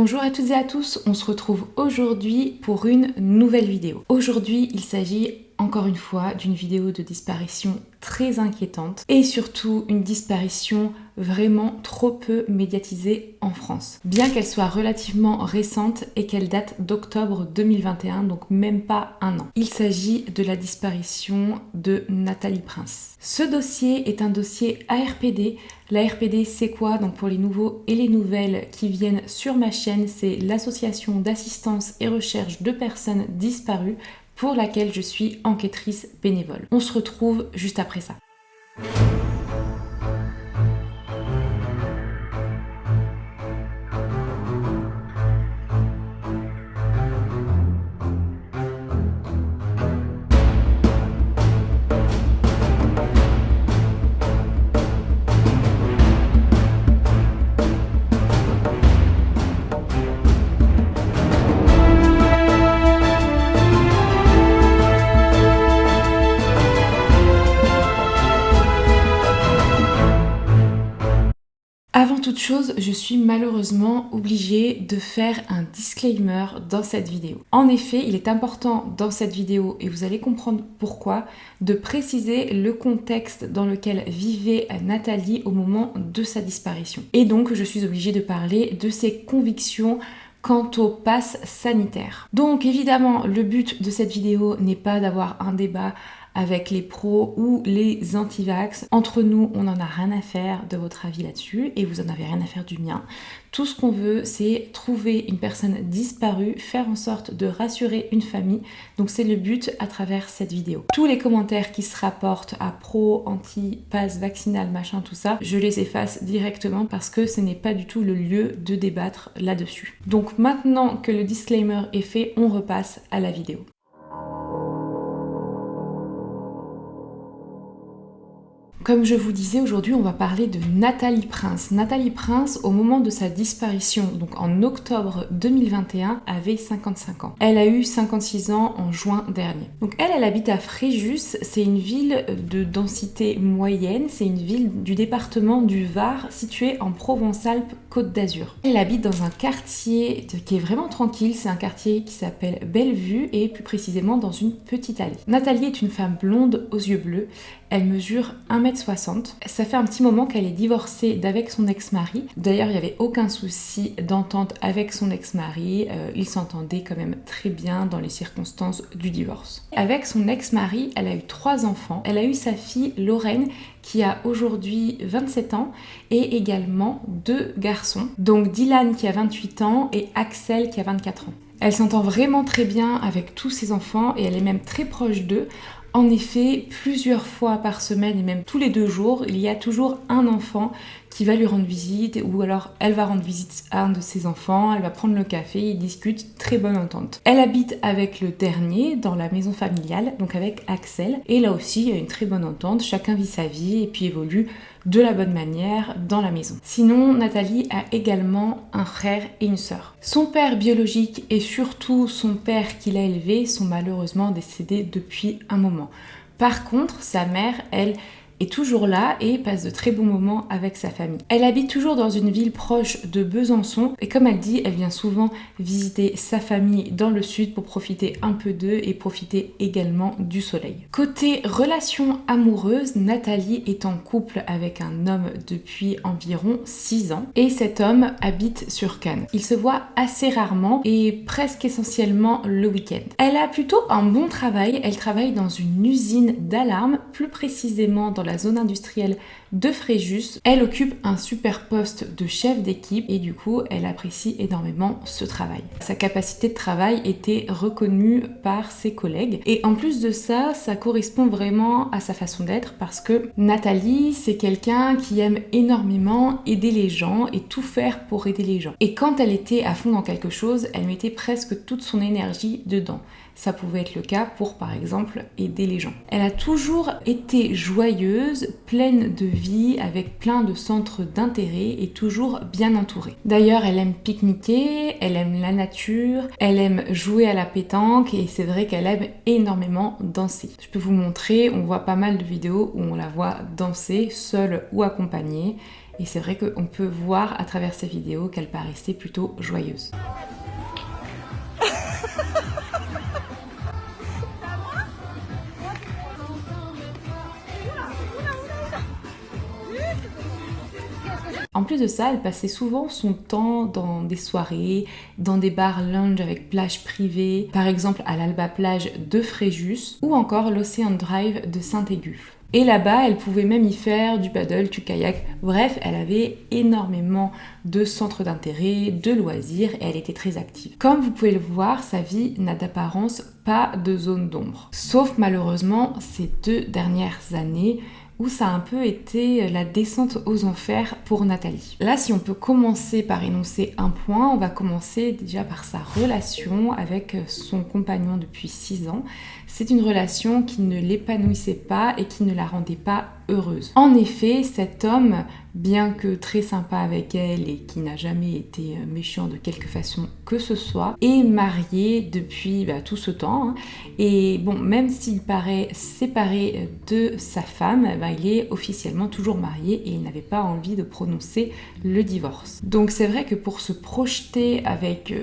Bonjour à toutes et à tous, on se retrouve aujourd'hui pour une nouvelle vidéo. Aujourd'hui, il s'agit encore une fois d'une vidéo de disparition très inquiétante et surtout une disparition vraiment trop peu médiatisée en France. Bien qu'elle soit relativement récente et qu'elle date d'octobre 2021, donc même pas un an. Il s'agit de la disparition de Nathalie Prince. Ce dossier est un dossier ARPD. La RPD, c'est quoi? Donc pour les nouveaux et les nouvelles qui viennent sur ma chaîne, c'est l'association d'assistance et recherche de personnes disparues pour laquelle je suis enquêtrice bénévole. On se retrouve juste après ça. Avant toute chose, je suis malheureusement obligée de faire un disclaimer dans cette vidéo. En effet, il est important dans cette vidéo, et vous allez comprendre pourquoi, de préciser le contexte dans lequel vivait Nathalie au moment de sa disparition. Et donc, je suis obligée de parler de ses convictions quant au pass sanitaire. Donc évidemment, le but de cette vidéo n'est pas d'avoir un débat avec les pros ou les anti-vax. Entre nous, on n'en a rien à faire de votre avis là-dessus et vous en avez rien à faire du mien. Tout ce qu'on veut, c'est trouver une personne disparue, faire en sorte de rassurer une famille. Donc c'est le but à travers cette vidéo. Tous les commentaires qui se rapportent à pro, anti, pass vaccinal, machin, tout ça, je les efface directement parce que ce n'est pas du tout le lieu de débattre là-dessus. Donc maintenant que le disclaimer est fait, on repasse à la vidéo. Comme je vous disais, aujourd'hui on va parler de Nathalie Prince. Nathalie Prince, au moment de sa disparition, donc en octobre 2021, avait 55 ans. Elle a eu 56 ans en juin dernier. Donc elle habite à Fréjus, c'est une ville de densité moyenne, c'est une ville du département du Var, située en Provence-Alpes-Côte d'Azur. Elle habite dans un quartier qui est vraiment tranquille, c'est un quartier qui s'appelle Bellevue et plus précisément dans une petite allée. Nathalie est une femme blonde aux yeux bleus. Elle mesure 1m60. Ça fait un petit moment qu'elle est divorcée d'avec son ex-mari. D'ailleurs, il n'y avait aucun souci d'entente avec son ex-mari. Ils s'entendaient quand même très bien dans les circonstances du divorce. Avec son ex-mari, elle a eu 3 enfants. Elle a eu sa fille Lorraine qui a aujourd'hui 27 ans et également 2 garçons. Donc Dylan qui a 28 ans et Axel qui a 24 ans. Elle s'entend vraiment très bien avec tous ses enfants et elle est même très proche d'eux. En effet, plusieurs fois par semaine et même tous les 2 jours, il y a toujours un enfant qui va lui rendre visite ou alors elle va rendre visite à un de ses enfants, elle va prendre le café, ils discutent, très bonne entente. Elle habite avec le dernier dans la maison familiale, donc avec Axel, et là aussi il y a une très bonne entente, chacun vit sa vie et puis évolue de la bonne manière dans la maison. Sinon, Nathalie a également un frère et une sœur. Son père biologique et surtout son père qui l'a élevé sont malheureusement décédés depuis un moment. Par contre, sa mère, elle, est toujours là et passe de très bons moments avec sa famille. Elle habite toujours dans une ville proche de Besançon et comme elle dit, elle vient souvent visiter sa famille dans le sud pour profiter un peu d'eux et profiter également du soleil. Côté relation amoureuse, Nathalie est en couple avec un homme depuis environ 6 ans et cet homme habite sur Cannes. Ils se voient assez rarement et presque essentiellement le week-end. Elle a plutôt un bon travail, elle travaille dans une usine d'alarme, plus précisément dans la zone industrielle de Fréjus. Elle occupe un super poste de chef d'équipe et du coup elle apprécie énormément ce travail. Sa capacité de travail était reconnue par ses collègues et en plus de ça, ça correspond vraiment à sa façon d'être parce que Nathalie c'est quelqu'un qui aime énormément aider les gens et tout faire pour aider les gens. Et quand elle était à fond dans quelque chose, elle mettait presque toute son énergie dedans. Ça pouvait être le cas pour, par exemple, aider les gens. Elle a toujours été joyeuse, pleine de vie, avec plein de centres d'intérêt et toujours bien entourée. D'ailleurs, elle aime pique-niquer, elle aime la nature, elle aime jouer à la pétanque et c'est vrai qu'elle aime énormément danser. Je peux vous montrer, on voit pas mal de vidéos où on la voit danser, seule ou accompagnée. Et c'est vrai qu'on peut voir à travers ces vidéos qu'elle paraissait plutôt joyeuse. En plus de ça, elle passait souvent son temps dans des soirées, dans des bars lounge avec plage privée, par exemple à l'Alba Plage de Fréjus ou encore l'Ocean Drive de Saint-Égufle. Et là-bas, elle pouvait même y faire du paddle, du kayak, bref, elle avait énormément de centres d'intérêt, de loisirs et elle était très active. Comme vous pouvez le voir, sa vie n'a d'apparence pas de zone d'ombre. Sauf malheureusement ces 2 dernières années où ça a un peu été la descente aux enfers pour Nathalie. Là, si on peut commencer par énoncer un point, on va commencer déjà par sa relation avec son compagnon depuis 6 ans. C'est une relation qui ne l'épanouissait pas et qui ne la rendait pas heureuse. En effet, cet homme, bien que très sympa avec elle et qui n'a jamais été méchant de quelque façon que ce soit, est marié depuis tout ce temps. Et bon, même s'il paraît séparé de sa femme, il est officiellement toujours marié et il n'avait pas envie de prononcer le divorce. Donc c'est vrai que pour se projeter avec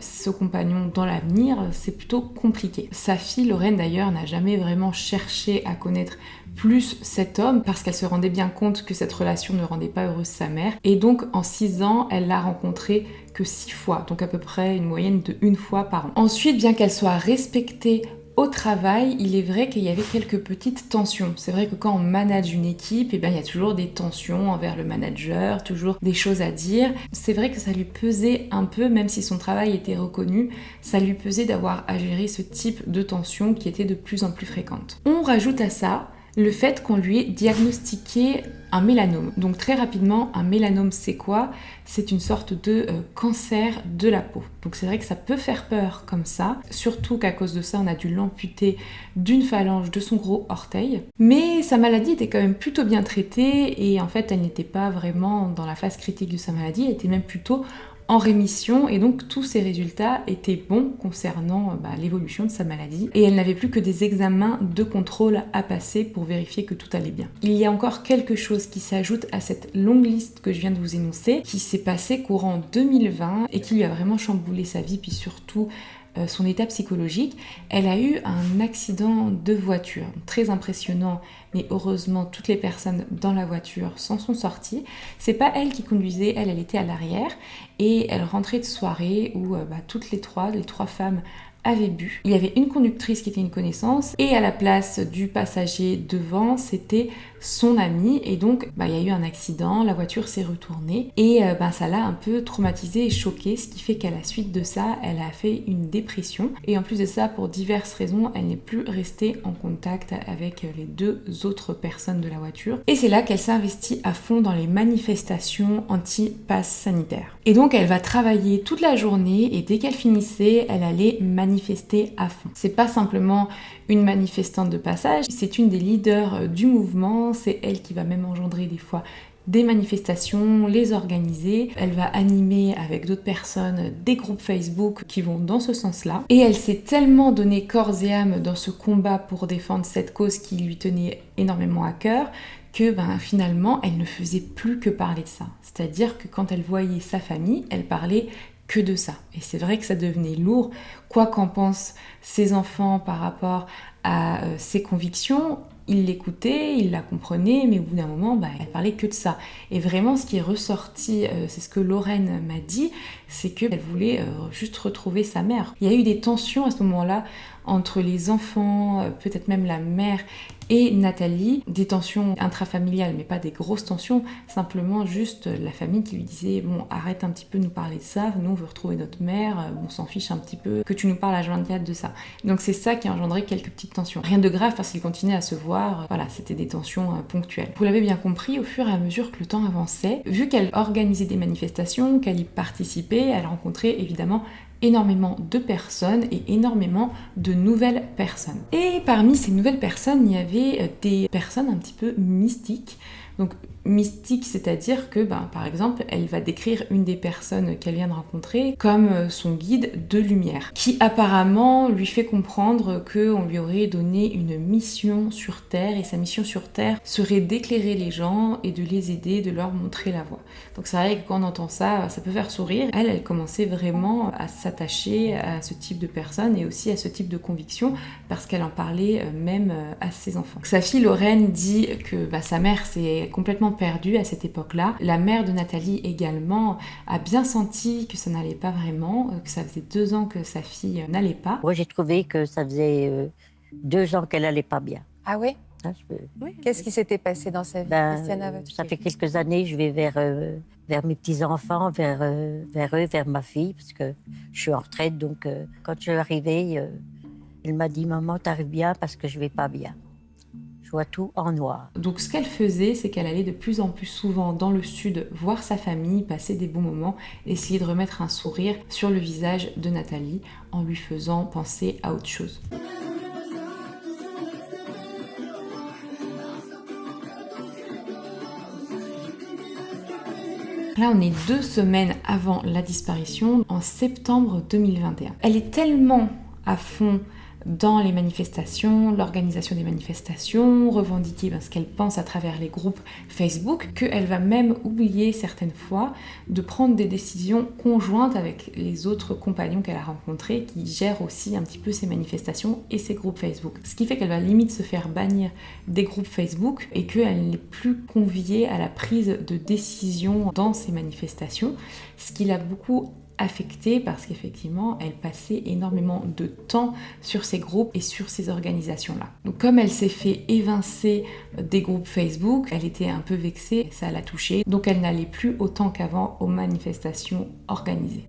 ce compagnon dans l'avenir, c'est plutôt compliqué. Sa fille, Lorraine d'ailleurs, n'a jamais vraiment cherché à connaître plus cet homme parce qu'elle se rendait bien compte que cette relation ne rendait pas heureuse sa mère. Et donc en 6 ans, elle l'a rencontré que 6 fois, donc à peu près une moyenne de 1 fois par an. Ensuite, bien qu'elle soit respectée au travail, il est vrai qu'il y avait quelques petites tensions. C'est vrai que quand on manage une équipe, il y a toujours des tensions envers le manager, toujours des choses à dire. C'est vrai que ça lui pesait un peu, même si son travail était reconnu, ça lui pesait d'avoir à gérer ce type de tensions qui étaient de plus en plus fréquentes. On rajoute à ça le fait qu'on lui ait diagnostiqué un mélanome. Donc très rapidement, un mélanome c'est quoi? C'est une sorte de cancer de la peau. Donc c'est vrai que ça peut faire peur comme ça, surtout qu'à cause de ça, on a dû l'amputer d'une phalange de son gros orteil. Mais sa maladie était quand même plutôt bien traitée et en fait, elle n'était pas vraiment dans la phase critique de sa maladie, elle était même plutôt en rémission et donc tous ces résultats étaient bons concernant l'évolution de sa maladie et elle n'avait plus que des examens de contrôle à passer pour vérifier que tout allait bien. Il y a encore quelque chose qui s'ajoute à cette longue liste que je viens de vous énoncer qui s'est passé courant 2020 et qui lui a vraiment chamboulé sa vie puis surtout son état psychologique. Elle a eu un accident de voiture très impressionnant, mais heureusement toutes les personnes dans la voiture s'en sont sorties. C'est pas elle qui conduisait, elle était à l'arrière et elle rentrait de soirée où toutes les trois femmes avaient bu. Il y avait une conductrice qui était une connaissance et à la place du passager devant, c'était son ami et donc il y a eu un accident, la voiture s'est retournée et ça l'a un peu traumatisée et choquée, ce qui fait qu'à la suite de ça, elle a fait une dépression et en plus de ça, pour diverses raisons, elle n'est plus restée en contact avec les 2 autres personnes de la voiture et c'est là qu'elle s'investit à fond dans les manifestations anti-pass sanitaire. Et donc elle va travailler toute la journée et dès qu'elle finissait, elle allait manifester à fond. C'est pas simplement une manifestante de passage, c'est une des leaders du mouvement, c'est elle qui va même engendrer des fois des manifestations, les organiser. Elle va animer avec d'autres personnes des groupes Facebook qui vont dans ce sens-là. Et elle s'est tellement donné corps et âme dans ce combat pour défendre cette cause qui lui tenait énormément à cœur que finalement, elle ne faisait plus que parler de ça. C'est-à-dire que quand elle voyait sa famille, elle parlait que de ça. Et c'est vrai que ça devenait lourd, quoi qu'en pensent ses enfants par rapport à ses convictions. Il l'écoutait, il la comprenait, mais au bout d'un moment, elle parlait que de ça. Et vraiment, ce qui est ressorti, c'est ce que Lorraine m'a dit, c'est qu'elle voulait juste retrouver sa mère. Il y a eu des tensions à ce moment-là entre les enfants, peut-être même la mère et Nathalie, des tensions intrafamiliales, mais pas des grosses tensions, simplement juste la famille qui lui disait « Bon, arrête un petit peu de nous parler de ça, nous on veut retrouver notre mère, on s'en fiche un petit peu que tu nous parles à H24 de ça. » Donc c'est ça qui a engendré quelques petites tensions. Rien de grave parce qu'ils continuaient à se voir, voilà, c'était des tensions ponctuelles. Vous l'avez bien compris, au fur et à mesure que le temps avançait, vu qu'elle organisait des manifestations, qu'elle y participait, elle rencontrait évidemment énormément de personnes et énormément de nouvelles personnes. Et parmi ces nouvelles personnes, il y avait des personnes un petit peu mystiques Donc mystique, c'est-à-dire que, par exemple, elle va décrire une des personnes qu'elle vient de rencontrer comme son guide de lumière, qui apparemment lui fait comprendre qu'on lui aurait donné une mission sur Terre, et sa mission sur Terre serait d'éclairer les gens et de les aider, de leur montrer la voie. Donc c'est vrai que quand on entend ça, ça peut faire sourire. Elle commençait vraiment à s'attacher à ce type de personnes et aussi à ce type de conviction, parce qu'elle en parlait même à ses enfants. Sa fille Lorraine dit que sa mère s'est complètement perdue à cette époque-là. La mère de Nathalie également a bien senti que ça n'allait pas vraiment, que ça faisait 2 ans que sa fille n'allait pas. Moi, j'ai trouvé que ça faisait 2 ans qu'elle n'allait pas bien. Ah oui? Oui. Qu'est-ce qui s'était passé dans sa vie, Christiana? Ça fait quelques années, je vais vers mes petits-enfants, vers eux, vers ma fille, parce que je suis en retraite. Donc, quand je suis arrivée, elle m'a dit « Maman, t'arrives bien parce que je vais pas bien. Je vois tout en noir. » Donc ce qu'elle faisait, c'est qu'elle allait de plus en plus souvent dans le sud voir sa famille, passer des bons moments, essayer de remettre un sourire sur le visage de Nathalie en lui faisant penser à autre chose. Là, on est 2 semaines avant la disparition, en septembre 2021. Elle est tellement à fond dans les manifestations, l'organisation des manifestations, revendiquer ce qu'elle pense à travers les groupes Facebook, qu'elle va même oublier certaines fois de prendre des décisions conjointes avec les autres compagnons qu'elle a rencontrés qui gèrent aussi un petit peu ces manifestations et ces groupes Facebook. Ce qui fait qu'elle va limite se faire bannir des groupes Facebook et qu'elle n'est plus conviée à la prise de décision dans ces manifestations, ce qui l'a beaucoup affectée parce qu'effectivement elle passait énormément de temps sur ces groupes et sur ces organisations-là. Donc comme elle s'est fait évincer des groupes Facebook, elle était un peu vexée, ça l'a touchée, donc elle n'allait plus autant qu'avant aux manifestations organisées.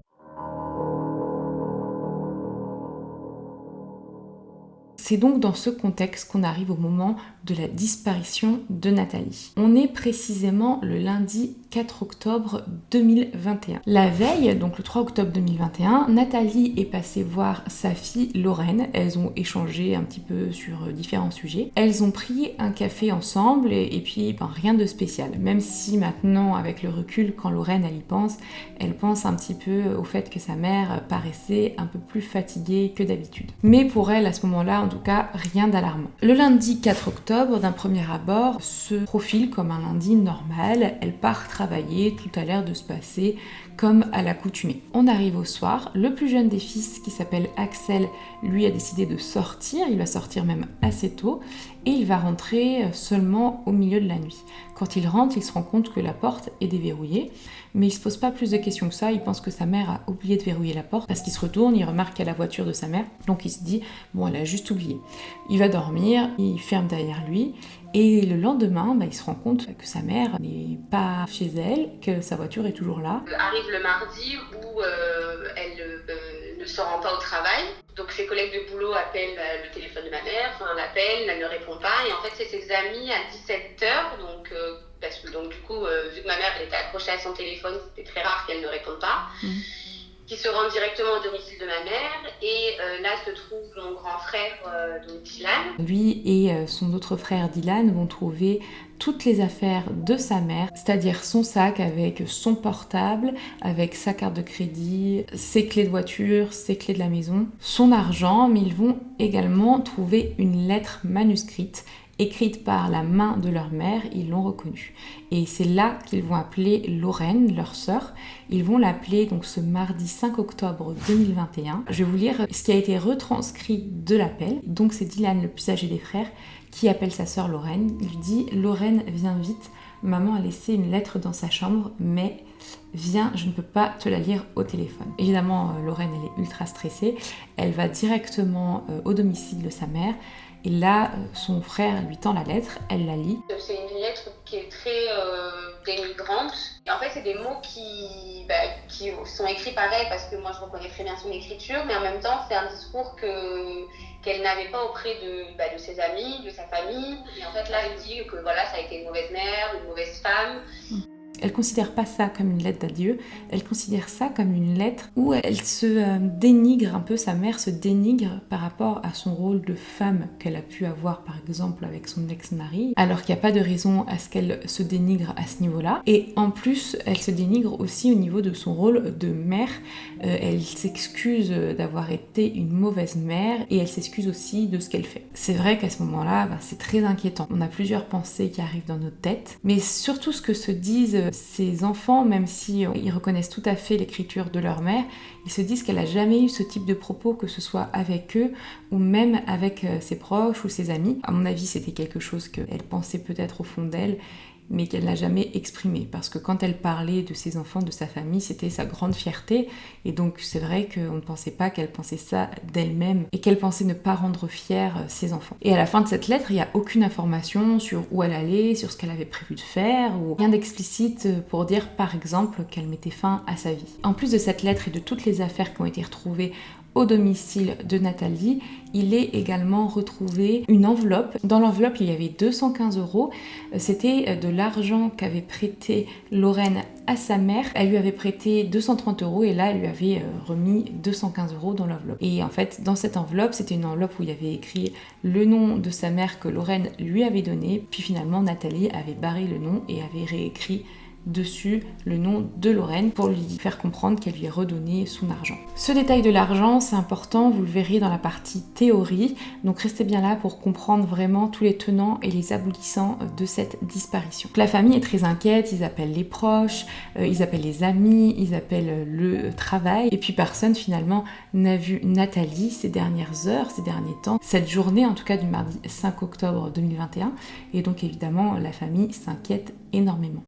C'est donc dans ce contexte qu'on arrive au moment de la disparition de Nathalie. On est précisément le lundi 4 octobre 2021. La veille, donc le 3 octobre 2021, Nathalie est passée voir sa fille Lorraine. Elles ont échangé un petit peu sur différents sujets. Elles ont pris un café ensemble et puis rien de spécial. Même si maintenant, avec le recul, quand Lorraine elle y pense, elle pense un petit peu au fait que sa mère paraissait un peu plus fatiguée que d'habitude. Mais pour elle, à ce moment-là, en tout cas, rien d'alarmant. Le lundi 4 octobre, d'un premier abord, se profile comme un lundi normal. Elle part travailler, tout a l'air de se passer comme à l'accoutumée. On arrive au soir, le plus jeune des fils, qui s'appelle Axel, lui a décidé de sortir, il va sortir même assez tôt, et il va rentrer seulement au milieu de la nuit. Quand il rentre, il se rend compte que la porte est déverrouillée, mais il se pose pas plus de questions que ça, il pense que sa mère a oublié de verrouiller la porte, parce qu'il se retourne, il remarque qu'il y a la voiture de sa mère, donc il se dit, bon, elle a juste oublié. Il va dormir, il ferme derrière lui, et le lendemain, il se rend compte que sa mère n'est pas chez elle, que sa voiture est toujours là. Arrive le mardi où elle ne se rend pas au travail. Donc ses collègues de boulot appellent le téléphone de ma mère, l'appellent, elle ne répond pas. Et en fait, c'est ses amis à 17h. Parce que du coup, vu que ma mère elle était accrochée à son téléphone, c'était très rare qu'elle ne réponde pas. Qui se rendent directement au domicile de ma mère et là se trouve mon grand frère, donc Dylan. Lui et son autre frère Dylan vont trouver toutes les affaires de sa mère, c'est-à-dire son sac avec son portable, avec sa carte de crédit, ses clés de voiture, ses clés de la maison, son argent, mais ils vont également trouver une lettre manuscrite écrite par la main de leur mère, ils l'ont reconnue. Et c'est là qu'ils vont appeler Lorraine, leur sœur. Ils vont l'appeler donc ce mardi 5 octobre 2021. Je vais vous lire ce qui a été retranscrit de l'appel. Donc c'est Dylan, le plus âgé des frères, qui appelle sa sœur Lorraine. Il lui dit « Lorraine, viens vite, maman a laissé une lettre dans sa chambre, mais viens, je ne peux pas te la lire au téléphone. » Évidemment, Lorraine, elle est ultra stressée. Elle va directement au domicile de sa mère. Et là, son frère lui tend la lettre, elle la lit. C'est une lettre qui est très dénigrante. Et en fait, c'est des mots qui sont écrits pareil parce que moi, je reconnais très bien son écriture, mais en même temps, c'est un discours qu'elle n'avait pas auprès de ses amis, de sa famille. Et en fait, là, elle dit que ça a été une mauvaise mère, une mauvaise femme. Elle considère pas ça comme une lettre d'adieu, elle considère ça comme une lettre où elle se dénigre un peu, sa mère se dénigre par rapport à son rôle de femme qu'elle a pu avoir par exemple avec son ex-mari, alors qu'il n'y a pas de raison à ce qu'elle se dénigre à ce niveau-là. Et en plus, elle se dénigre aussi au niveau de son rôle de mère. Elle s'excuse d'avoir été une mauvaise mère et elle s'excuse aussi de ce qu'elle fait. C'est vrai qu'à ce moment-là, c'est très inquiétant. On a plusieurs pensées qui arrivent dans notre tête, mais surtout ce que se disent ces enfants, même si ils reconnaissent tout à fait l'écriture de leur mère, ils se disent qu'elle n'a jamais eu ce type de propos, que ce soit avec eux ou même avec ses proches ou ses amis. À mon avis, c'était quelque chose qu'elle pensait peut-être au fond d'elle, mais qu'elle n'a jamais exprimé, parce que quand elle parlait de ses enfants, de sa famille, c'était sa grande fierté, et donc c'est vrai qu'on ne pensait pas qu'elle pensait ça d'elle-même, et qu'elle pensait ne pas rendre fière ses enfants. Et à la fin de cette lettre, il n'y a aucune information sur où elle allait, sur ce qu'elle avait prévu de faire, ou rien d'explicite pour dire par exemple qu'elle mettait fin à sa vie. En plus de cette lettre et de toutes les affaires qui ont été retrouvées au domicile de Nathalie, il est également retrouvé une enveloppe. Dans l'enveloppe, il y avait 215 €. C'était de l'argent qu'avait prêté Lorraine à sa mère. Elle lui avait prêté 230 € et là, elle lui avait remis 215 € dans l'enveloppe. Et en fait, dans cette enveloppe, c'était une enveloppe où il y avait écrit le nom de sa mère que Lorraine lui avait donné. Puis finalement, Nathalie avait barré le nom et avait réécrit dessus le nom de Lorraine pour lui faire comprendre qu'elle lui a redonné son argent. Ce détail de l'argent, c'est important, vous le verrez dans la partie théorie, donc restez bien là pour comprendre vraiment tous les tenants et les aboutissants de cette disparition. La famille est très inquiète, ils appellent les proches, ils appellent les amis, ils appellent le travail, et puis personne finalement n'a vu Nathalie ces dernières heures, ces derniers temps, cette journée en tout cas du mardi 5 octobre 2021, et donc évidemment la famille s'inquiète énormément.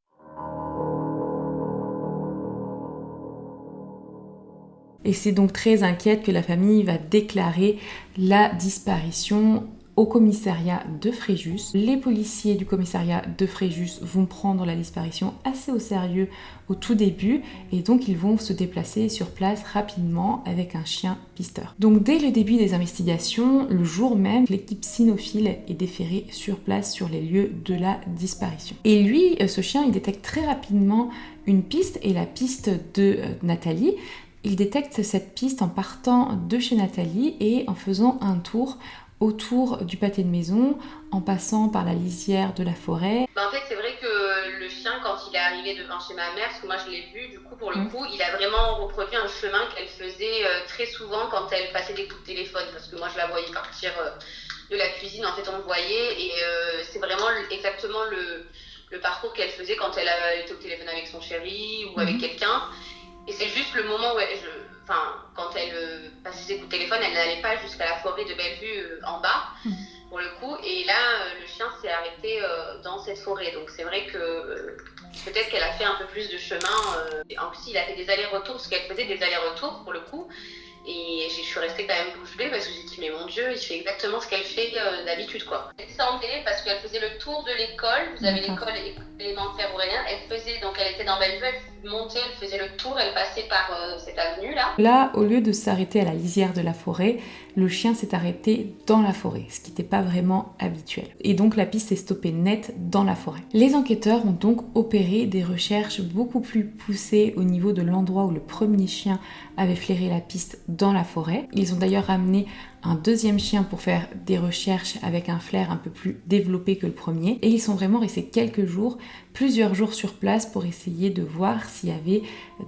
Et c'est donc très inquiète que la famille va déclarer la disparition au commissariat de Fréjus. Les policiers du commissariat de Fréjus vont prendre la disparition assez au sérieux au tout début et donc ils vont se déplacer sur place rapidement avec un chien pisteur. Donc dès le début des investigations, le jour même, l'équipe cynophile est déférée sur place sur les lieux de la disparition. Et lui, ce chien, il détecte très rapidement une piste et la piste de Nathalie. Il détecte cette piste en partant de chez Nathalie et en faisant un tour autour du pâté de maison, en passant par la lisière de la forêt. En fait, c'est vrai que le chien, quand il est arrivé devant chez ma mère, parce que moi je l'ai vu, du coup, pour le coup, il a vraiment reproduit un chemin qu'elle faisait très souvent quand elle passait des coups de téléphone, parce que moi je la voyais partir de la cuisine, en fait on le voyait, et c'est vraiment exactement le parcours qu'elle faisait quand elle était au téléphone avec son chéri ou avec quelqu'un. Et c'est juste le moment où quand elle passait ses coups de téléphone, elle n'allait pas jusqu'à la forêt de Bellevue en bas, pour le coup. Et là, le chien s'est arrêté dans cette forêt. Donc c'est vrai que peut-être qu'elle a fait un peu plus de chemin. En plus, il a fait des allers-retours, parce qu'elle faisait des allers-retours, pour le coup. Et je suis restée quand même bouche bée parce que j'ai dit mais mon Dieu, il fait exactement ce qu'elle fait d'habitude quoi. Elle descendait parce qu'elle faisait le tour de l'école. Vous avez l'école élémentaire Aurélien. Elle était dans Bellevue, elle montait, elle faisait le tour, elle passait par cette avenue là. Là, au lieu de s'arrêter à la lisière de la forêt, le chien s'est arrêté dans la forêt, ce qui n'était pas vraiment habituel. Et donc la piste s'est stoppée net dans la forêt. Les enquêteurs ont donc opéré des recherches beaucoup plus poussées au niveau de l'endroit où le premier chien avait flairé la piste dans la forêt. Ils ont d'ailleurs amené un deuxième chien pour faire des recherches avec un flair un peu plus développé que le premier. Et ils sont vraiment restés plusieurs jours sur place pour essayer de voir s'il y avait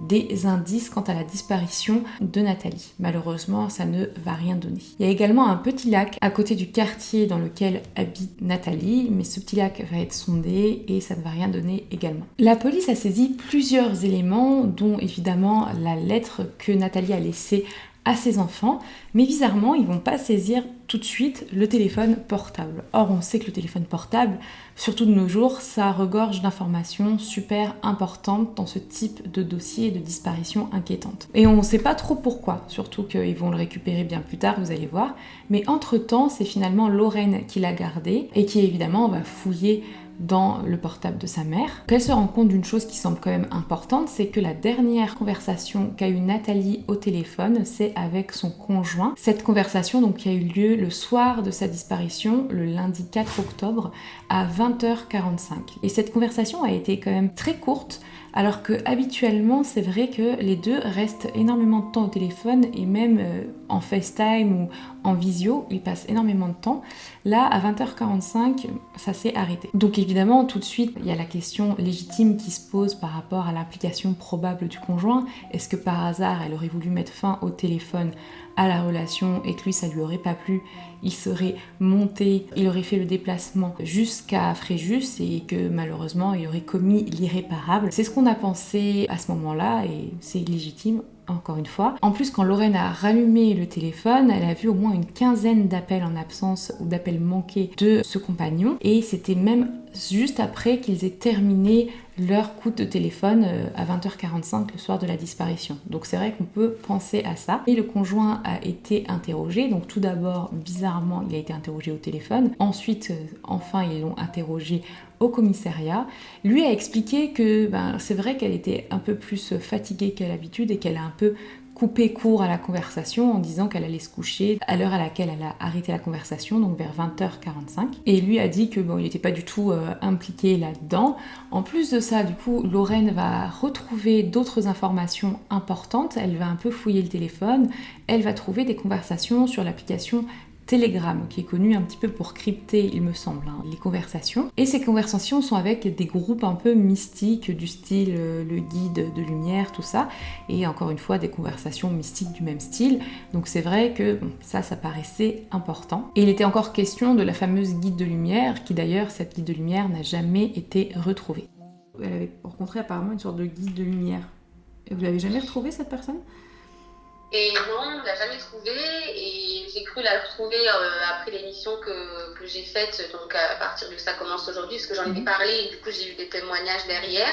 des indices quant à la disparition de Nathalie. Malheureusement, ça ne va rien donner. Il y a également un petit lac à côté du quartier dans lequel habite Nathalie, mais ce petit lac va être sondé et ça ne va rien donner également. La police a saisi plusieurs éléments, dont évidemment la lettre que Nathalie a laissée à ses enfants, mais bizarrement, ils vont pas saisir tout de suite le téléphone portable. Or, on sait que le téléphone portable, surtout de nos jours, ça regorge d'informations super importantes dans ce type de dossier de disparition inquiétante. Et on ne sait pas trop pourquoi, surtout qu'ils vont le récupérer bien plus tard, vous allez voir. Mais entre-temps, c'est finalement Lorraine qui l'a gardé et qui évidemment va fouiller dans le portable de sa mère. Elle se rend compte d'une chose qui semble quand même importante, c'est que la dernière conversation qu'a eue Nathalie au téléphone, c'est avec son conjoint. Cette conversation donc qui a eu lieu le soir de sa disparition, le lundi 4 octobre à 20h45. Et cette conversation a été quand même très courte, Alors que habituellement, c'est vrai que les deux restent énormément de temps au téléphone et même en FaceTime ou en visio, ils passent énormément de temps. Là, à 20h45, ça s'est arrêté. Donc évidemment, tout de suite, il y a la question légitime qui se pose par rapport à l'implication probable du conjoint. Est-ce que par hasard, elle aurait voulu mettre fin au téléphone, à la relation, et que lui, ça lui aurait pas plu, il serait monté, il aurait fait le déplacement jusqu'à Fréjus et que malheureusement, il aurait commis l'irréparable. C'est ce qu'on a pensé à ce moment-là et c'est légitime. Encore une fois. En plus, quand Lorraine a rallumé le téléphone, elle a vu au moins une quinzaine d'appels en absence ou d'appels manqués de ce compagnon. Et c'était même juste après qu'ils aient terminé leur coup de téléphone à 20h45 le soir de la disparition. Donc c'est vrai qu'on peut penser à ça. Et le conjoint a été interrogé. Donc tout d'abord, bizarrement, il a été interrogé au téléphone. Ensuite, enfin, ils l'ont interrogé au commissariat. Lui a expliqué que c'est vrai qu'elle était un peu plus fatiguée qu'à l'habitude et qu'elle a un peu coupé court à la conversation en disant qu'elle allait se coucher à l'heure à laquelle elle a arrêté la conversation, donc vers 20h45. Et lui a dit que il n'était pas du tout impliqué là-dedans. En plus de ça, du coup, Lorraine va retrouver d'autres informations importantes. Elle va un peu fouiller le téléphone. Elle va trouver des conversations sur l'application Telegram, qui est connu un petit peu pour crypter, il me semble, les conversations. Et ces conversations sont avec des groupes un peu mystiques, du style le guide de lumière, tout ça. Et encore une fois, des conversations mystiques du même style. Donc c'est vrai que ça paraissait important. Et il était encore question de la fameuse guide de lumière, qui d'ailleurs, cette guide de lumière n'a jamais été retrouvée. Elle avait rencontré apparemment une sorte de guide de lumière. Et vous l'avez jamais retrouvée, cette personne ? Et non, on ne l'a jamais trouvée et j'ai cru la retrouver après l'émission que j'ai faite, donc à partir de Ça commence aujourd'hui, parce que j'en ai parlé et du coup j'ai eu des témoignages derrière.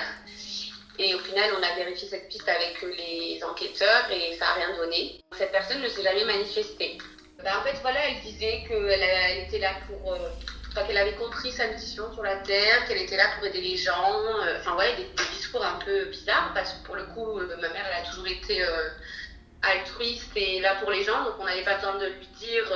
Et au final, on a vérifié cette piste avec les enquêteurs et ça n'a rien donné. Cette personne ne s'est jamais manifestée. En fait, voilà, elle disait qu'elle était là pour... qu'elle avait compris sa mission sur la Terre, qu'elle était là pour aider les gens. Des discours un peu bizarres, parce que pour le coup, ma mère, elle a toujours été... altruiste et là pour les gens, donc on n'avait pas besoin de lui dire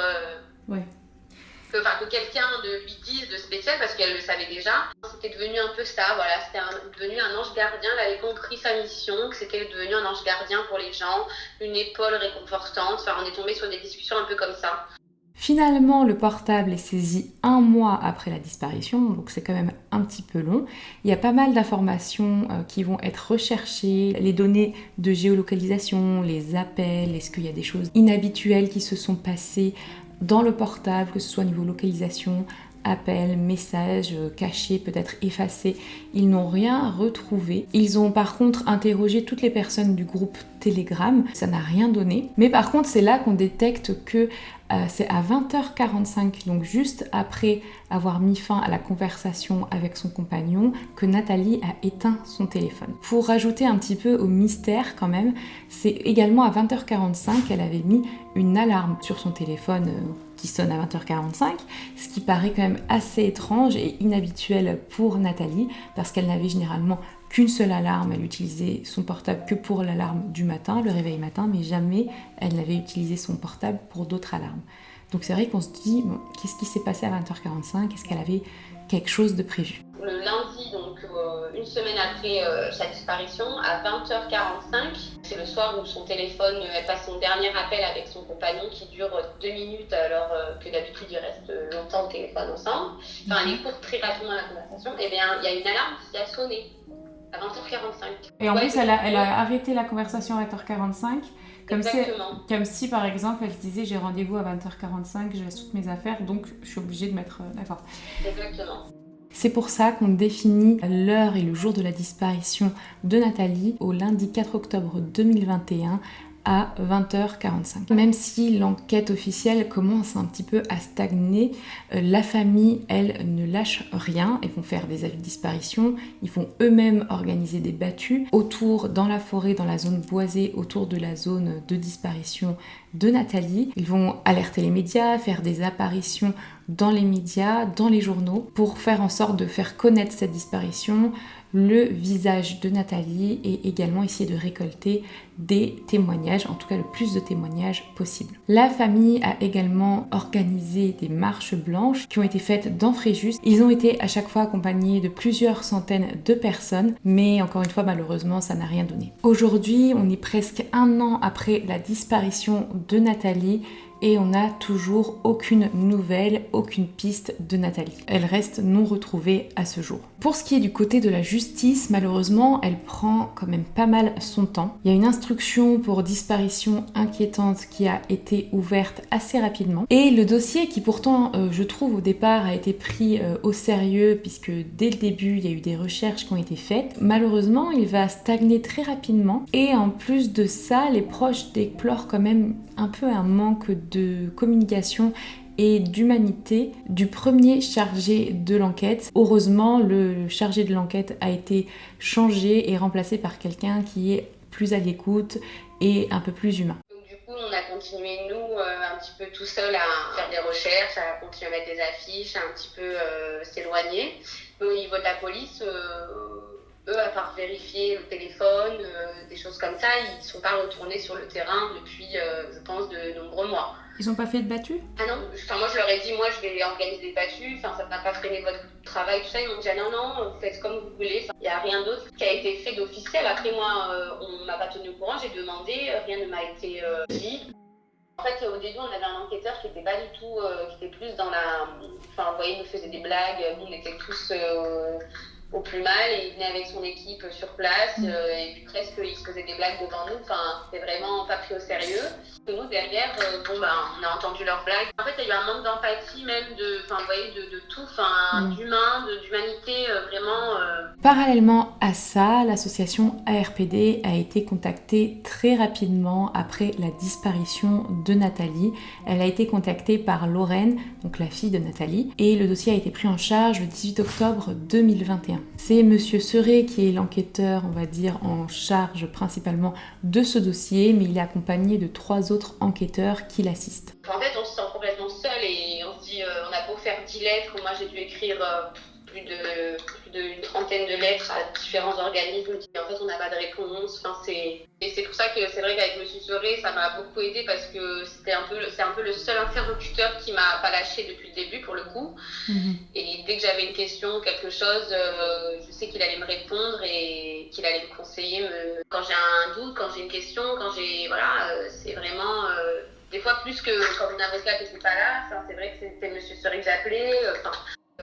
que quelqu'un lui dise de spécial parce qu'elle le savait déjà. C'était devenu un peu ça, voilà, c'était devenu un ange gardien. Elle avait compris sa mission, que c'était devenu un ange gardien pour les gens, une épaule réconfortante. On est tombé sur des discussions un peu comme ça. Finalement, le portable est saisi 1 mois après la disparition, donc c'est quand même un petit peu long. Il y a pas mal d'informations qui vont être recherchées, les données de géolocalisation, les appels, est-ce qu'il y a des choses inhabituelles qui se sont passées dans le portable, que ce soit au niveau localisation, appels, messages cachés, peut-être effacés. Ils n'ont rien retrouvé. Ils ont par contre interrogé toutes les personnes du groupe Telegram. Ça n'a rien donné. Mais par contre, c'est là qu'on détecte que c'est à 20h45, donc juste après avoir mis fin à la conversation avec son compagnon, que Nathalie a éteint son téléphone. Pour rajouter un petit peu au mystère quand même, c'est également à 20h45 qu'elle avait mis une alarme sur son téléphone qui sonne à 20h45, ce qui paraît quand même assez étrange et inhabituel pour Nathalie, parce qu'elle n'avait généralement qu'une seule alarme, elle utilisait son portable que pour l'alarme du matin, le réveil matin, mais jamais elle n'avait utilisé son portable pour d'autres alarmes. Donc c'est vrai qu'on se dit, qu'est-ce qui s'est passé à 20h45 ? Est-ce qu'elle avait quelque chose de prévu ? Le lundi, donc une semaine après sa disparition, à 20h45, c'est le soir où son téléphone, elle passe son dernier appel avec son compagnon qui dure 2 minutes alors que d'habitude ils restent longtemps au téléphone ensemble. Elle écoute très rapidement la conversation. Et bien il y a une alarme qui a sonné à 20h45. Et en plus elle a arrêté la conversation à 20h45. Comme si par exemple elle se disait j'ai rendez-vous à 20h45, je laisse toutes mes affaires donc je suis obligée de mettre d'accord. Exactement. C'est pour ça qu'on définit l'heure et le jour de la disparition de Nathalie au lundi 4 octobre 2021 à 20h45. Même si l'enquête officielle commence un petit peu à stagner, la famille, elle, ne lâche rien. Ils vont faire des avis de disparition, ils vont eux-mêmes organiser des battues autour, dans la forêt, dans la zone boisée, autour de la zone de disparition de Nathalie. Ils vont alerter les médias, faire des apparitions dans les médias, dans les journaux, pour faire en sorte de faire connaître cette disparition, le visage de Nathalie et également essayer de récolter des témoignages, en tout cas le plus de témoignages possible. La famille a également organisé des marches blanches qui ont été faites dans Fréjus. Ils ont été à chaque fois accompagnés de plusieurs centaines de personnes, mais encore une fois malheureusement ça n'a rien donné. Aujourd'hui, on est presque 1 an après la disparition de Nathalie et on n'a toujours aucune nouvelle, aucune piste de Nathalie. Elle reste non retrouvée à ce jour. Pour ce qui est du côté de la justice, malheureusement, elle prend quand même pas mal son temps. Il y a une instruction pour disparition inquiétante qui a été ouverte assez rapidement. Et le dossier qui pourtant, je trouve au départ, a été pris au sérieux puisque dès le début, il y a eu des recherches qui ont été faites. Malheureusement, il va stagner très rapidement. Et en plus de ça, les proches déplorent quand même un peu un manque de communication et d'humanité du premier chargé de l'enquête. Heureusement, le chargé de l'enquête a été changé et remplacé par quelqu'un qui est plus à l'écoute et un peu plus humain. Donc, du coup, on a continué, nous, un petit peu tout seul à faire des recherches, à continuer à mettre des affiches, à un petit peu s'éloigner. Au niveau de la police, eux, à part vérifier le téléphone, des choses comme ça, ils ne sont pas retournés sur le terrain depuis, je pense, de nombreux mois. Ils n'ont pas fait de battues ? Ah non, moi je leur ai dit, moi je vais organiser des battues, ça n'a pas freiné votre travail, tout ça. Ils m'ont dit, ah non, faites comme vous voulez. Il n'y a rien d'autre qui a été fait d'officiel. Après moi, on ne m'a pas tenu au courant, j'ai demandé, rien ne m'a été dit. En fait, au début, on avait un enquêteur qui n'était pas du tout, qui était plus dans la... Enfin, vous voyez, il nous faisait des blagues, nous on était tous... au plus mal, et il venait avec son équipe sur place et puis presque il se faisait des blagues devant nous, enfin c'était vraiment pas pris au sérieux. Et nous derrière, on a entendu leurs blagues. En fait il y a eu un manque d'empathie même vous voyez, de tout, d'humain, d'humanité, vraiment. Parallèlement à ça, l'association ARPD a été contactée très rapidement après la disparition de Nathalie. Elle a été contactée par Lorraine, donc la fille de Nathalie, et le dossier a été pris en charge le 18 octobre 2021. C'est Monsieur Serret qui est l'enquêteur, on va dire, en charge principalement de ce dossier, mais il est accompagné de 3 autres enquêteurs qui l'assistent. En fait, on se sent complètement seul et on se dit, on a beau faire 10 lettres, moi j'ai dû écrire plus d'une trentaine de lettres à différents organismes, et en fait on n'a pas de réponse. Et c'est pour ça que c'est vrai qu'avec Monsieur Serret, ça m'a beaucoup aidé parce que c'est un peu le seul interlocuteur qui m'a pas lâché depuis le début pour le coup. Et dès que j'avais une question, quelque chose, je sais qu'il allait me répondre et qu'il allait me conseiller. Quand j'ai un doute, quand j'ai une question, c'est vraiment des fois plus que quand mon avocat n'était pas là. C'est vrai que c'était Monsieur Serret que j'appelais.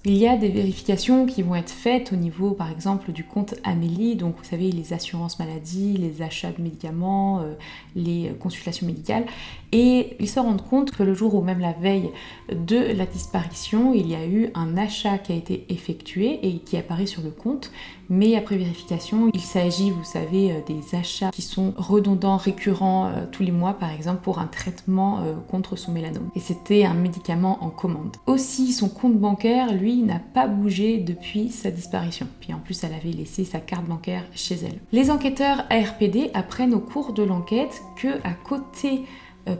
Il y a des vérifications qui vont être faites au niveau, par exemple, du compte Amélie, donc vous savez, les assurances maladie, les achats de médicaments, les consultations médicales, et ils se rendent compte que le jour où même la veille de la disparition, il y a eu un achat qui a été effectué et qui apparaît sur le compte, mais après vérification, il s'agit, vous savez, des achats qui sont redondants, récurrents tous les mois, par exemple, pour un traitement contre son mélanome. Et c'était un médicament en commande. Aussi, son compte bancaire, lui, n'a pas bougé depuis sa disparition. Puis en plus, elle avait laissé sa carte bancaire chez elle. Les enquêteurs ARPD apprennent au cours de l'enquête que à côté,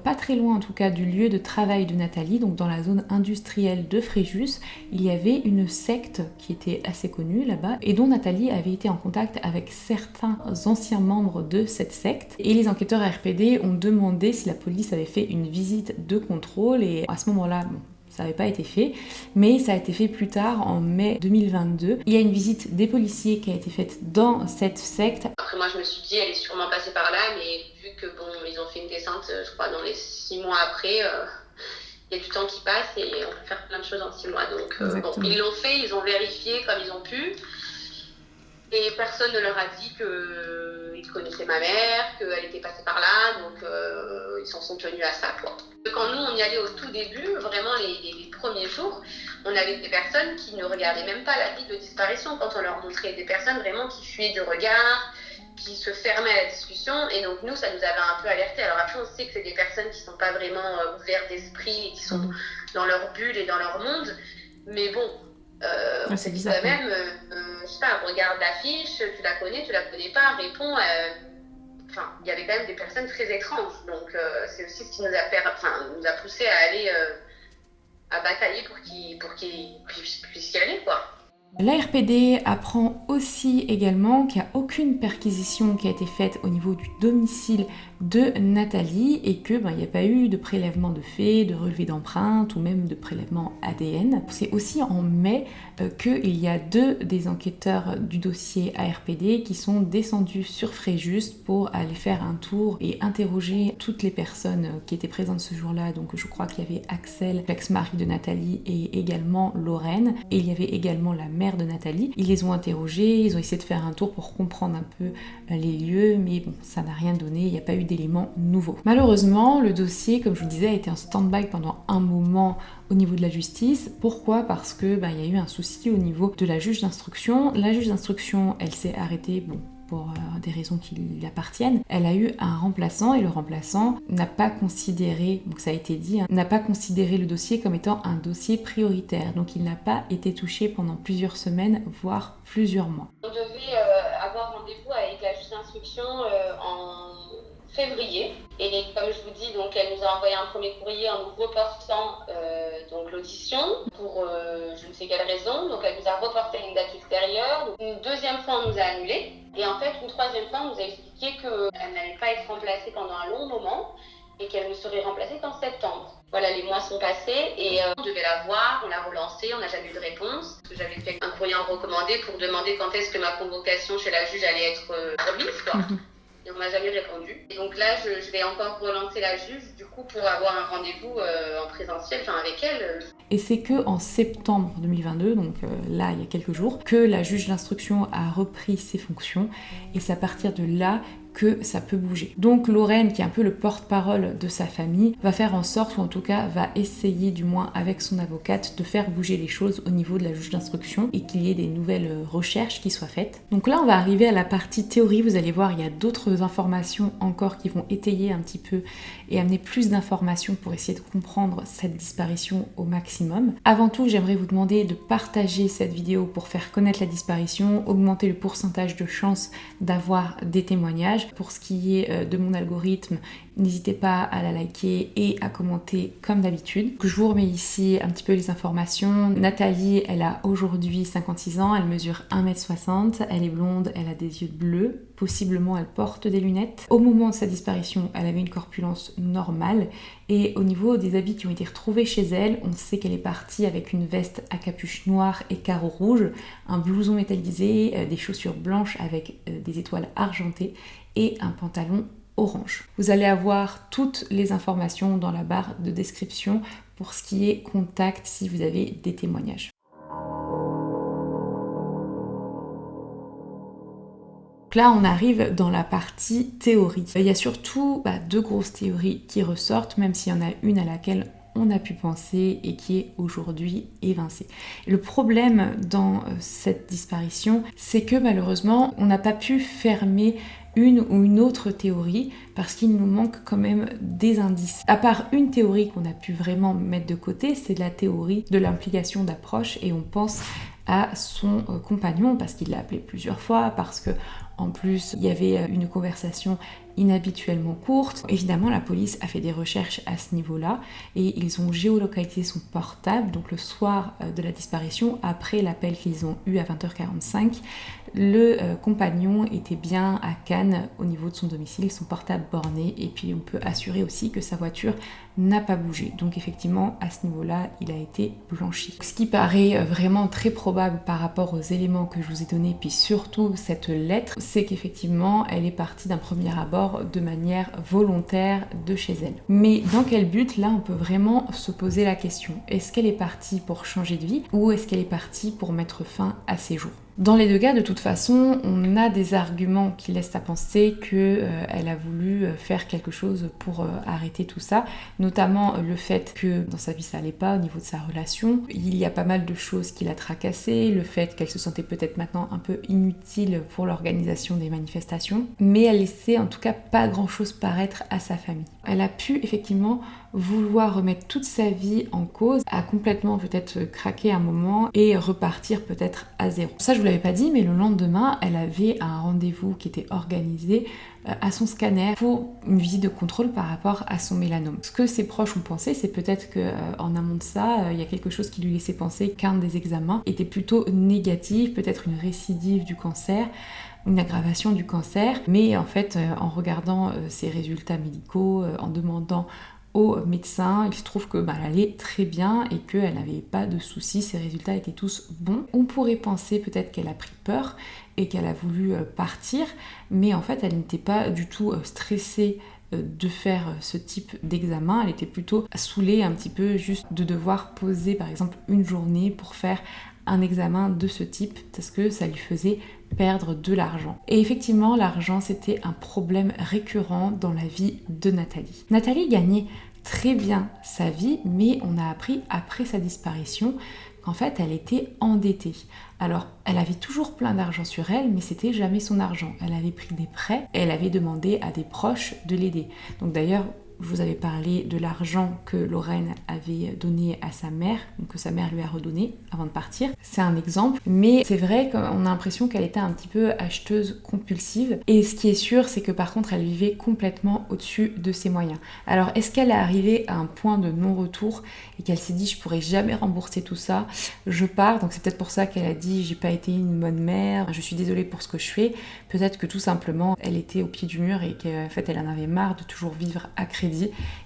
pas très loin en tout cas, du lieu de travail de Nathalie, donc dans la zone industrielle de Fréjus, il y avait une secte qui était assez connue là-bas et dont Nathalie avait été en contact avec certains anciens membres de cette secte. Et les enquêteurs ARPD ont demandé si la police avait fait une visite de contrôle et à ce moment-là, ça n'avait pas été fait, mais ça a été fait plus tard, en mai 2022. Il y a une visite des policiers qui a été faite dans cette secte. Après moi je me suis dit, elle est sûrement passée par là, mais vu que ils ont fait une descente, je crois, dans les 6 mois après, il y a du temps qui passe et on peut faire plein de choses en 6 mois. Donc ils l'ont fait, ils ont vérifié comme ils ont pu. Et personne ne leur a dit qu'ils connaissaient ma mère, qu'elle était passée par là, donc ils s'en sont tenus à ça, quoi. Quand nous, on y allait au tout début, vraiment les premiers jours, on avait des personnes qui ne regardaient même pas la vie de disparition quand on leur montrait, des personnes vraiment qui fuyaient du regard, qui se fermaient à la discussion, et donc nous, ça nous avait un peu alertés. Alors après, on sait que c'est des personnes qui ne sont pas vraiment ouvertes d'esprit, et qui sont dans leur bulle et dans leur monde, mais bon... on s'est dit quand même, je sais pas, regarde l'affiche, tu la connais pas, réponds. Il y avait quand même des personnes très étranges, donc c'est aussi ce qui nous a poussé à aller à batailler pour qu'il puisse y aller, quoi. L'ARPD apprend aussi également qu'il n'y a aucune perquisition qui a été faite au niveau du domicile de Nathalie et que il n'y a pas eu de prélèvement de faits, de relevé d'empreintes ou même de prélèvement ADN. C'est aussi en mai qu'il y a 2 des enquêteurs du dossier ARPD qui sont descendus sur Fréjus pour aller faire un tour et interroger toutes les personnes qui étaient présentes ce jour-là. Donc je crois qu'il y avait Axel, l'ex-mari de Nathalie, et également Lorraine, et il y avait également la mère de Nathalie. Ils les ont interrogés, ils ont essayé de faire un tour pour comprendre un peu les lieux, mais bon, ça n'a rien donné, il n'y a pas eu d'éléments nouveaux. Malheureusement, le dossier, comme je vous disais, a été en stand-by pendant un moment au niveau de la justice. Pourquoi ? Parce que il y a eu un souci au niveau de la juge d'instruction. La juge d'instruction, elle s'est arrêtée, pour des raisons qui lui appartiennent. Elle a eu un remplaçant et le remplaçant n'a pas considéré, donc ça a été dit, n'a pas considéré le dossier comme étant un dossier prioritaire. Donc il n'a pas été touché pendant plusieurs semaines, voire plusieurs mois. On devait avoir rendez-vous avec la juge d'instruction en février. Et comme je vous dis, donc elle nous a envoyé un premier courrier en nous reportant donc l'audition pour je ne sais quelle raison. Donc elle nous a reporté une date ultérieure. Donc, une deuxième fois, on nous a annulé. Et en fait, une troisième fois, on nous a expliqué qu'elle n'allait pas être remplacée pendant un long moment et qu'elle ne serait remplacée qu'en septembre. Voilà, les mois sont passés et on devait la voir, on l'a relancée, on n'a jamais eu de réponse. Parce que j'avais fait un courrier en recommandé pour demander quand est-ce que ma convocation chez la juge allait être remise, quoi. Et on m'a jamais répondu. Et donc là, je vais encore relancer la juge, du coup, pour avoir un rendez-vous en présentiel, avec elle. Et c'est que en septembre 2022, donc là, il y a quelques jours, que la juge d'instruction a repris ses fonctions. Et c'est à partir de là que ça peut bouger. Donc Lorraine, qui est un peu le porte-parole de sa famille, va faire en sorte, ou en tout cas va essayer du moins avec son avocate, de faire bouger les choses au niveau de la juge d'instruction et qu'il y ait des nouvelles recherches qui soient faites. Donc là on va arriver à la partie théorie, vous allez voir il y a d'autres informations encore qui vont étayer un petit peu et amener plus d'informations pour essayer de comprendre cette disparition au maximum. Avant tout, j'aimerais vous demander de partager cette vidéo pour faire connaître la disparition, augmenter le pourcentage de chances d'avoir des témoignages. Pour ce qui est de mon algorithme, n'hésitez pas à la liker et à commenter comme d'habitude. Je vous remets ici un petit peu les informations. Nathalie, elle a aujourd'hui 56 ans, elle mesure 1m60, elle est blonde, elle a des yeux bleus, possiblement elle porte des lunettes. Au moment de sa disparition, elle avait une corpulence normale et au niveau des habits qui ont été retrouvés chez elle, on sait qu'elle est partie avec une veste à capuche noire et carreaux rouges, un blouson métallisé, des chaussures blanches avec des étoiles argentées et un pantalon orange. Vous allez avoir toutes les informations dans la barre de description pour ce qui est contact si vous avez des témoignages. Donc là, on arrive dans la partie théorie. Il y a surtout 2 grosses théories qui ressortent, même s'il y en a une à laquelle on a pu penser et qui est aujourd'hui évincée. Le problème dans cette disparition, c'est que malheureusement, on n'a pas pu fermer une ou une autre théorie parce qu'il nous manque quand même des indices. À part une théorie qu'on a pu vraiment mettre de côté, c'est la théorie de l'implication d'approche et on pense à son compagnon parce qu'il l'a appelé plusieurs fois, parce que en plus il y avait une conversation inhabituellement courte. Évidemment, la police a fait des recherches à ce niveau-là et ils ont géolocalisé son portable, donc le soir de la disparition, après l'appel qu'ils ont eu à 20h45, le compagnon était bien à Cannes au niveau de son domicile, son portable borné, et puis on peut assurer aussi que sa voiture n'a pas bougé. Donc effectivement, à ce niveau-là, il a été blanchi. Ce qui paraît vraiment très probable par rapport aux éléments que je vous ai donnés, puis surtout cette lettre, c'est qu'effectivement, elle est partie d'un premier abord de manière volontaire de chez elle. Mais dans quel but, là, on peut vraiment se poser la question. Est-ce qu'elle est partie pour changer de vie ou est-ce qu'elle est partie pour mettre fin à ses jours ? Dans les 2 cas, de toute façon, on a des arguments qui laissent à penser qu'elle a voulu faire quelque chose pour arrêter tout ça, notamment le fait que dans sa vie ça allait pas au niveau de sa relation. Il y a pas mal de choses qui la tracassaient, le fait qu'elle se sentait peut-être maintenant un peu inutile pour l'organisation des manifestations, mais elle laissait en tout cas pas grand-chose paraître à sa famille. Elle a pu effectivement vouloir remettre toute sa vie en cause, a complètement peut-être craqué un moment et repartir peut-être à zéro. Ça je vous l'avais pas dit, mais le lendemain, elle avait un rendez-vous qui était organisé à son scanner pour une visite de contrôle par rapport à son mélanome. Ce que ses proches ont pensé, c'est peut-être qu'en amont de ça, il y a quelque chose qui lui laissait penser qu'un des examens était plutôt négatif, peut-être une récidive du cancer, une aggravation du cancer, mais en fait, en regardant ses résultats médicaux, en demandant au médecin, il se trouve que elle allait très bien et qu'elle n'avait pas de soucis, ses résultats étaient tous bons. On pourrait penser peut-être qu'elle a pris peur et qu'elle a voulu partir, mais en fait elle n'était pas du tout stressée de faire ce type d'examen, elle était plutôt saoulée un petit peu juste de devoir poser par exemple une journée pour faire un examen de ce type parce que ça lui faisait perdre de l'argent. Et effectivement, l'argent, c'était un problème récurrent dans la vie de Nathalie. Nathalie gagnait très bien sa vie, mais on a appris après sa disparition qu'en fait, elle était endettée. Alors, elle avait toujours plein d'argent sur elle, mais c'était jamais son argent. Elle avait pris des prêts et elle avait demandé à des proches de l'aider. Donc d'ailleurs, je vous avais parlé de l'argent que Lorraine avait donné à sa mère, donc que sa mère lui a redonné avant de partir. C'est un exemple, mais c'est vrai qu'on a l'impression qu'elle était un petit peu acheteuse compulsive. Et ce qui est sûr, c'est que par contre, elle vivait complètement au-dessus de ses moyens. Alors, est-ce qu'elle est arrivée à un point de non-retour et qu'elle s'est dit « je pourrais jamais rembourser tout ça, je pars ». Donc c'est peut-être pour ça qu'elle a dit « j'ai pas été une bonne mère, je suis désolée pour ce que je fais ». Peut-être que tout simplement, elle était au pied du mur et qu'en fait, elle en avait marre de toujours vivre à crédit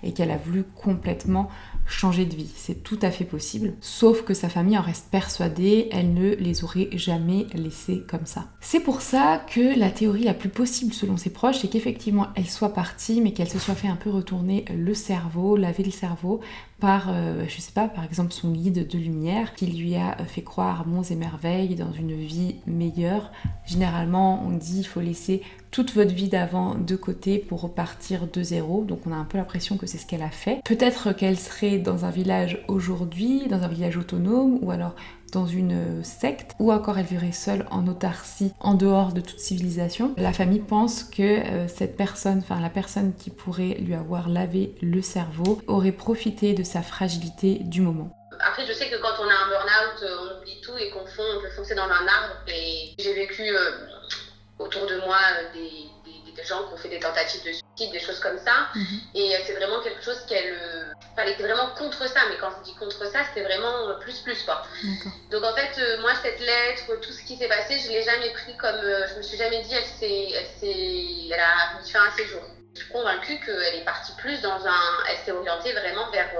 et qu'elle a voulu complètement changer de vie. C'est tout à fait possible, sauf que sa famille en reste persuadée, elle ne les aurait jamais laissés comme ça. C'est pour ça que la théorie la plus possible selon ses proches, c'est qu'effectivement elle soit partie, mais qu'elle se soit fait un peu retourner le cerveau, laver le cerveau par, je sais pas, par exemple son guide de lumière qui lui a fait croire monts et merveilles dans une vie meilleure. Généralement, on dit il faut laisser toute votre vie d'avant de côté pour repartir de zéro, donc on a un peu l'impression que c'est ce qu'elle a fait. Peut-être qu'elle serait dans un village aujourd'hui, dans un village autonome, ou alors dans une secte, ou encore elle vivrait seule en autarcie, en dehors de toute civilisation. La famille pense que cette personne, enfin la personne qui pourrait lui avoir lavé le cerveau, aurait profité de sa fragilité du moment. Après, je sais que quand on a un burn-out, on oublie tout et qu'on peut foncer dans un arbre. Et j'ai vécu autour de moi des gens qui ont fait des tentatives de suicide, des choses comme ça. Et c'est vraiment quelque chose elle était vraiment contre ça. Mais quand je dis contre ça, c'était vraiment plus quoi. Donc en fait, moi, cette lettre, tout ce qui s'est passé, je l'ai jamais pris comme... je me suis jamais dit, elle a mis fin à ses jours. Je suis convaincue qu'elle est partie plus elle s'est orientée vraiment vers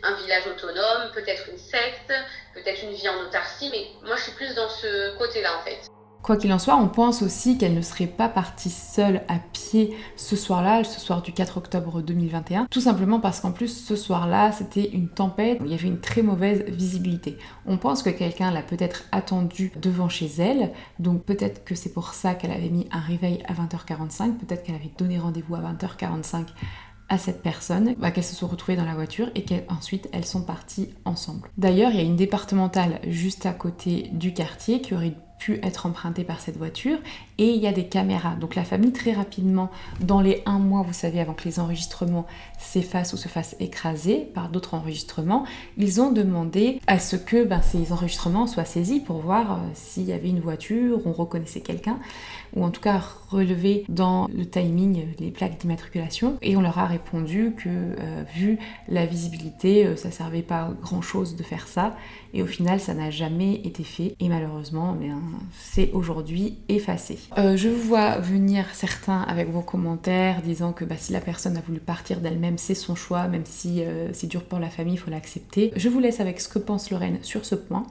un village autonome, peut-être une secte, peut-être une vie en autarcie, mais moi je suis plus dans ce côté-là en fait. Quoi qu'il en soit, on pense aussi qu'elle ne serait pas partie seule à pied ce soir-là, ce soir du 4 octobre 2021, tout simplement parce qu'en plus ce soir-là, c'était une tempête, il y avait une très mauvaise visibilité. On pense que quelqu'un l'a peut-être attendue devant chez elle, donc peut-être que c'est pour ça qu'elle avait mis un réveil à 20h45, peut-être qu'elle avait donné rendez-vous à 20h45 à cette personne, qu'elles se sont retrouvées dans la voiture et qu'ensuite elles sont parties ensemble. D'ailleurs, il y a une départementale juste à côté du quartier qui aurait pu être empruntée par cette voiture et il y a des caméras. Donc la famille très rapidement, dans les 1 mois, vous savez, avant que les enregistrements s'effacent ou se fassent écraser par d'autres enregistrements, ils ont demandé à ce que ces enregistrements soient saisis pour voir s'il y avait une voiture, on reconnaissait quelqu'un, ou en tout cas relever dans le timing les plaques d'immatriculation. Et on leur a répondu que vu la visibilité, ça servait pas à grand chose de faire ça. Et au final, ça n'a jamais été fait. Et malheureusement, c'est aujourd'hui effacé. Je vous vois venir certains avec vos commentaires disant que si la personne a voulu partir d'elle-même, c'est son choix, même si c'est dur pour la famille, il faut l'accepter. Je vous laisse avec ce que pense Lorraine sur ce point.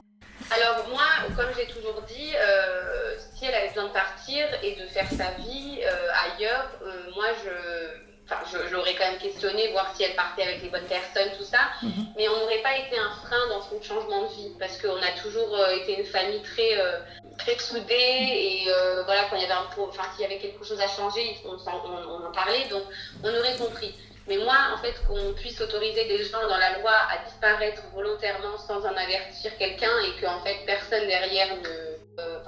Alors moi, comme j'ai toujours dit, si elle avait besoin de partir et de faire sa vie ailleurs, moi je l'aurais quand même questionné, voir si elle partait avec les bonnes personnes, tout ça. Mais on n'aurait pas été un frein dans son changement de vie, parce qu'on a toujours été une famille très soudée et voilà, quand il y avait s'il y avait quelque chose à changer, on en parlait, donc on aurait compris. Mais moi, en fait, qu'on puisse autoriser des gens dans la loi à disparaître volontairement sans en avertir quelqu'un et qu'en fait personne derrière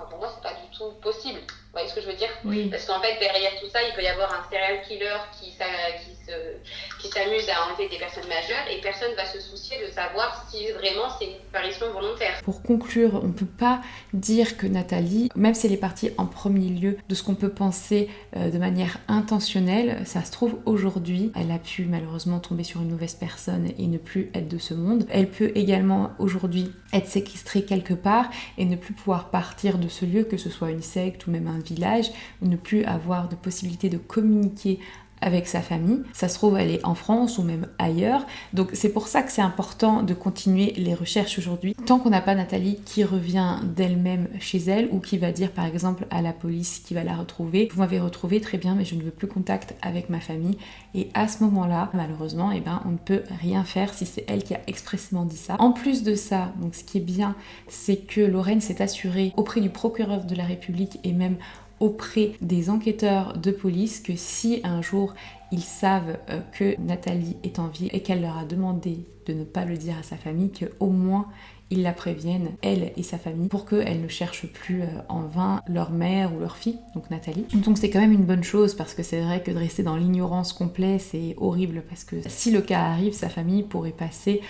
pour moi, c'est pas du tout possible. Vous voyez ce que je veux dire? Oui. Parce qu'en fait, derrière tout ça, il peut y avoir un serial killer qui s'amuse à enlever des personnes majeures et personne ne va se soucier de savoir si vraiment c'est une disparition volontaire. Pour conclure, on ne peut pas dire que Nathalie, même si elle est partie en premier lieu de ce qu'on peut penser de manière intentionnelle, ça se trouve aujourd'hui, elle a pu malheureusement tomber sur une mauvaise personne et ne plus être de ce monde. Elle peut également aujourd'hui être séquestrée quelque part et ne plus pouvoir partir de ce lieu, que ce soit une secte ou même un village, ou ne plus avoir de possibilité de communiquer avec sa famille. Ça se trouve, elle est en France ou même ailleurs. Donc c'est pour ça que c'est important de continuer les recherches aujourd'hui. Tant qu'on n'a pas Nathalie qui revient d'elle-même chez elle ou qui va dire par exemple à la police qui va la retrouver, vous m'avez retrouvée, très bien, mais je ne veux plus contact avec ma famille. Et à ce moment-là, malheureusement, on ne peut rien faire si c'est elle qui a expressément dit ça. En plus de ça, donc ce qui est bien, c'est que Lorraine s'est assurée auprès du procureur de la République et même auprès des enquêteurs de police que si un jour ils savent que Nathalie est en vie et qu'elle leur a demandé de ne pas le dire à sa famille, qu'au moins ils la préviennent, elle et sa famille, pour qu'elle ne cherche plus en vain leur mère ou leur fille, donc Nathalie. Donc c'est quand même une bonne chose, parce que c'est vrai que de rester dans l'ignorance complète, c'est horrible, parce que si le cas arrive, sa famille pourrait passer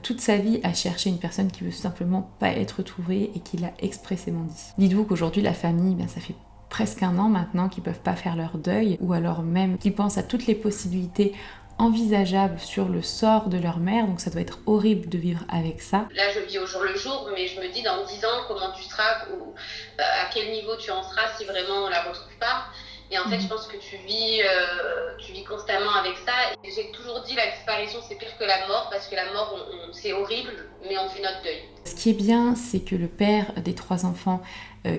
toute sa vie à chercher une personne qui veut simplement pas être trouvée et qui l'a expressément dit. Dites-vous qu'aujourd'hui la famille, ça fait presque un an maintenant qu'ils peuvent pas faire leur deuil, ou alors même qu'ils pensent à toutes les possibilités envisageables sur le sort de leur mère, donc ça doit être horrible de vivre avec ça. Là je vis au jour le jour, mais je me dis dans 10 ans comment tu seras, ou à quel niveau tu en seras si vraiment on la retrouve pas. Et en fait, je pense que tu vis constamment avec ça. Et j'ai toujours dit la disparition c'est pire que la mort, parce que la mort c'est horrible, mais on fait notre deuil. Ce qui est bien, c'est que le père des 3 enfants,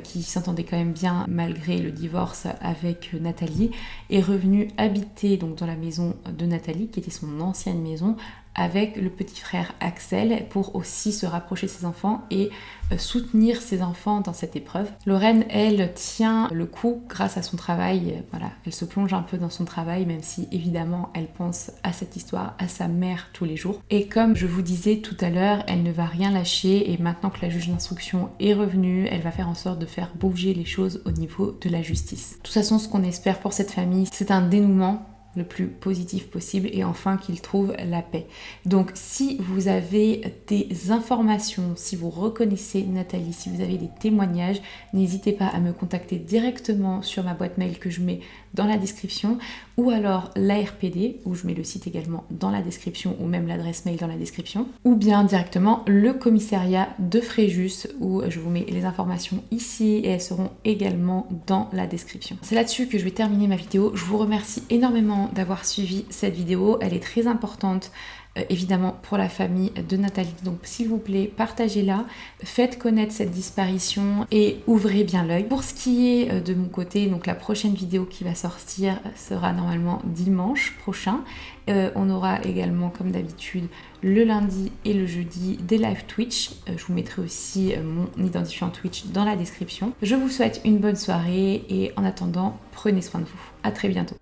qui s'entendait quand même bien malgré le divorce avec Nathalie, est revenu habiter donc dans la maison de Nathalie, qui était son ancienne maison, avec le petit frère Axel, pour aussi se rapprocher de ses enfants et soutenir ses enfants dans cette épreuve. Lorraine, elle, tient le coup grâce à son travail. Voilà, elle se plonge un peu dans son travail, même si évidemment elle pense à cette histoire, à sa mère tous les jours. Et comme je vous disais tout à l'heure, elle ne va rien lâcher, et maintenant que la juge d'instruction est revenue, elle va faire en sorte de faire bouger les choses au niveau de la justice. De toute façon, ce qu'on espère pour cette famille, c'est un dénouement le plus positif possible, et enfin qu'ils trouvent la paix. Donc si vous avez des informations, si vous reconnaissez Nathalie, si vous avez des témoignages, n'hésitez pas à me contacter directement sur ma boîte mail que je mets dans la description, ou alors l'ARPD, où je mets le site également dans la description, ou même l'adresse mail dans la description, ou bien directement le commissariat de Fréjus, où je vous mets les informations ici et elles seront également dans la description. C'est là-dessus que je vais terminer ma vidéo. Je vous remercie énormément d'avoir suivi cette vidéo, elle est très importante évidemment pour la famille de Nathalie, donc s'il vous plaît partagez-la, faites connaître cette disparition et ouvrez bien l'œil. Pour ce qui est de mon côté, donc la prochaine vidéo qui va sortir sera normalement dimanche prochain. On aura également comme d'habitude le lundi et le jeudi des live Twitch. Je vous mettrai aussi mon identifiant Twitch dans la description. Je vous souhaite une bonne soirée et en attendant, prenez soin de vous. À très bientôt.